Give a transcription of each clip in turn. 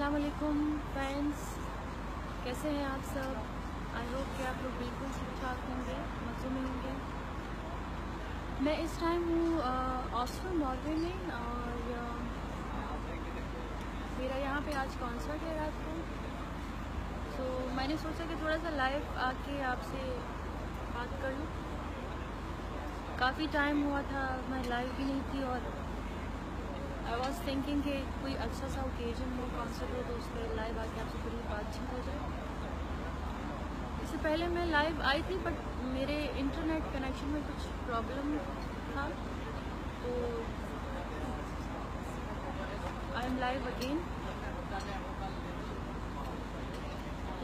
अस्सलाम वालेकुम फ्रेंड्स, कैसे हैं आप सब। आई होप कि आप लोग बिल्कुल ठीक ठाक होंगे, मज़े में होंगे। मैं इस टाइम हूँ ऑस्लो नॉर्वे में और मेरा यहाँ पे आज कॉन्सर्ट है रात को। तो मैंने सोचा कि थोड़ा सा लाइव आके आपसे बात कर लूँ। काफ़ी टाइम हुआ था मैं लाइव भी नहीं थी और आई वॉज थिंकिंग कि कोई अच्छा सा ओकेजन हो, कॉन्सर्ट हो, तो उस पर लाइव आके आपसे थोड़ी बातचीत हो जाए। इससे पहले मैं लाइव आई थी बट मेरे इंटरनेट कनेक्शन में कुछ प्रॉब्लम था, तो आई एम लाइव अगेन।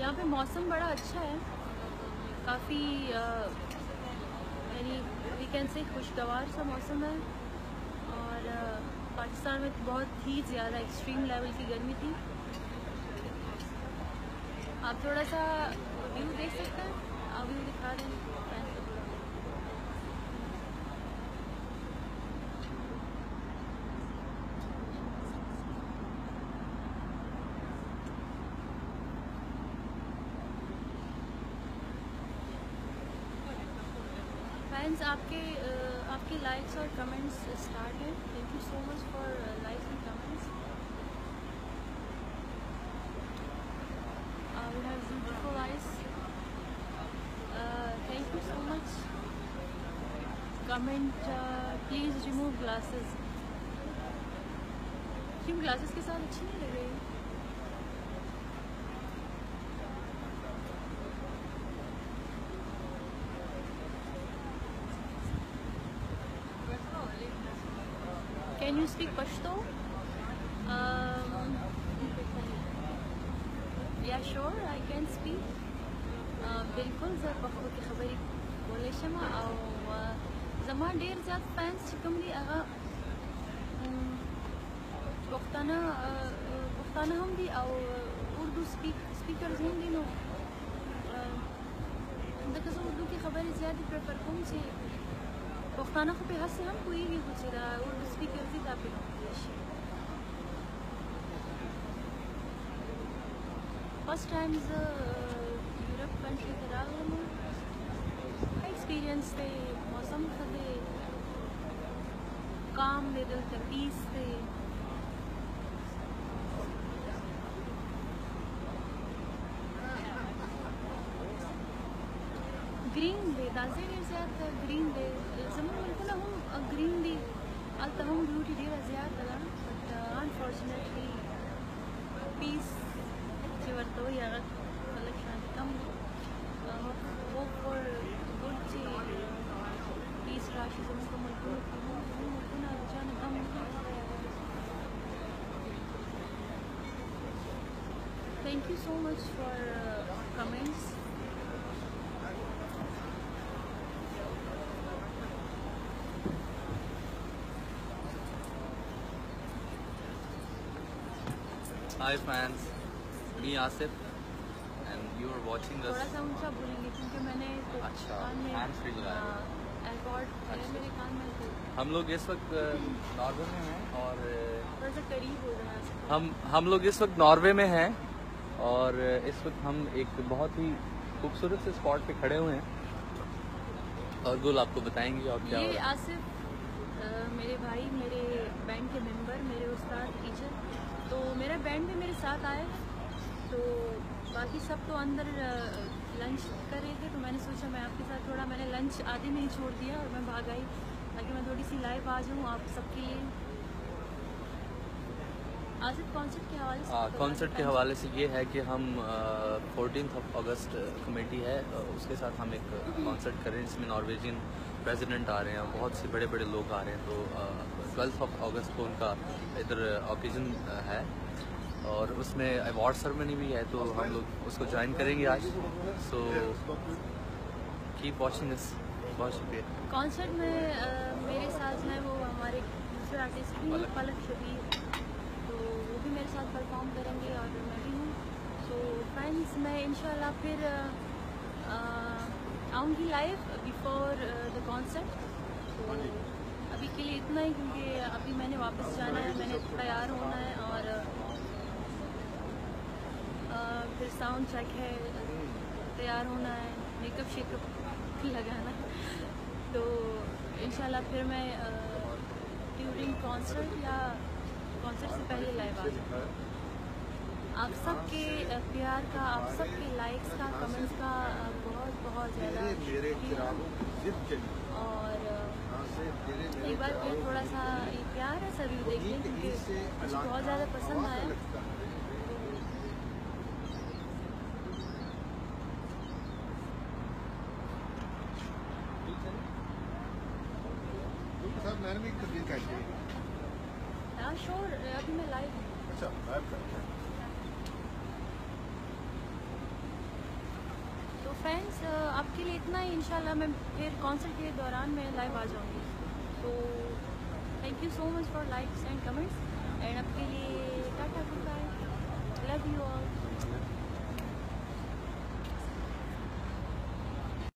यहाँ पे मौसम बड़ा अच्छा है, काफ़ी यानी वी कैन से खुशगवार सा मौसम है। और पाकिस्तान में बहुत ही ज़्यादा एक्सट्रीम लेवल की गर्मी थी। आप थोड़ा सा व्यू देख सकते हैं, आप व्यू दिखा दें। फ्रेंड्स, आपके लाइक्स और कमेंट्स स्टार्ट हैं। Thank you so much for likes and comments. We have beautiful eyes. Thank you so much. Comment, please remove glasses. क्यों ग्लासेस के साथ अच्छी नहीं लग रही? Can you speak Pashto? Yeah, sure, I can speak. बिल्कुल ज़र पख्तो की खबरी बोले शमा और ज़मान डेर ज़्यादा फैंस चिकमली आगा पुख्ताना हम भी और उर्दू स्पीकर्स हम भी नो दकस उर्दू की खबरें ज़्यादा प्रेफर कौन से पुख्ताना को पे हंस हम कोई भी कुछ रहा उर्दू स्पीकर्स ही तापे फर्स्ट टाइम्स यूरोप कंट्री तरागम एक्सपीरियंस थे मौसम थे काम दे दिल थे पीस थे ग्रीन दे दाजे डेर ज़्यादा ग्रीन दे ज़मीन बिल्कुल हम ग्रीन दी अल तमाम ब्यूटी डेर ज़्यादा लगा बट अनफॉर्चुनेटली पीस वर्तो या कलेक्शन कम वो फॉर गुड ची पीस राशि जब को मुल्क ना जाने कम। Thank you so much for comments. Hi fans, me Asif and you are watching us. थोड़ा सा ऊंचा बोलेंगे क्योंकि मैंने अच्छा, कान में hands free लगाया। एयरपॉड है मेरे कान में, तो हम लोग इस वक्त नॉर्वे में हैं और थोड़ा सा करीब हो रहा है। हम लोग इस वक्त नॉर्वे में हैं और इस वक्त हम एक बहुत ही खूबसूरत से स्पॉट पे खड़े हुए हैं और गुल आपको बताएंगे और क्या ये आसिफ मेरे भाई, मेरे बैंड के मेंबर, मेरे उस्ताद टीचर, तो मेरा बैंड भी मेरे साथ आया है। तो बाकी सब तो अंदर लंच कर रहे थे, तो मैंने सोचा मैं आपके साथ थोड़ा, मैंने लंच आधे में ही छोड़ दिया और मैं भाग आई ताकि मैं थोड़ी सी लाइव आ जाऊँ आप सबके लिए। आसिफ कॉन्सर्ट के हवाले से ये है कि हम 14 अगस्त कमेटी है उसके साथ हम एक कॉन्सर्ट कर रहे हैं जिसमें नॉर्वेजियन प्रेसिडेंट आ रहे हैं, बहुत से बड़े बड़े लोग आ रहे हैं। तो 12 अगस्त को उनका इधर ओकेजन है और उसमें अवार्ड सेरेमनी भी है, तो हम लोग उसको ज्वाइन करेंगे आज। So keep watching us. बहुत शुक्रिया। कॉन्सर्ट में मेरे साथ हैं वो हमारे दूसरे आर्टिस्ट भी हैं, पलक शबीर, तो वो भी मेरे साथ परफॉर्म करेंगे और मैं भी हूँ। सो फ्रेंड्स, मैं इंशाल्लाह फिर आऊँगी लाइव बिफोर द कॉन्सर्ट। तो अभी के लिए इतना ही, क्योंकि अभी मैंने वापस जाना है, मैंने तैयार होना है और फिर साउंड चेक है, तैयार होना है, मेकअप शेकअप लगाना। तो इंशाल्लाह फिर मैं ड्यूरिंग कॉन्सर्ट या कॉन्सर्ट से पहले लाइव आ जाऊँ। आप सबके प्यार का, आप सबके लाइक्स का, कमेंट्स का बहुत बहुत ज़्यादा शुक्रिया। और एक बार फिर थोड़ा सा ये प्यार है सभी देखिए, क्योंकि मुझे बहुत ज़्यादा पसंद आया। मैंने भी तस्वीर काटी है। हाँ श्योर, अभी मैं लाइव हूँ। अच्छा, लाइव करते हैं। तो फ्रेंड्स आपके लिए इतना ही। इंशाल्लाह मैं फिर कॉन्सर्ट के दौरान मैं लाइव आ जाऊँगी। तो thank you so much for likes and comments, and आपके लिए टाटा, गुड बाय।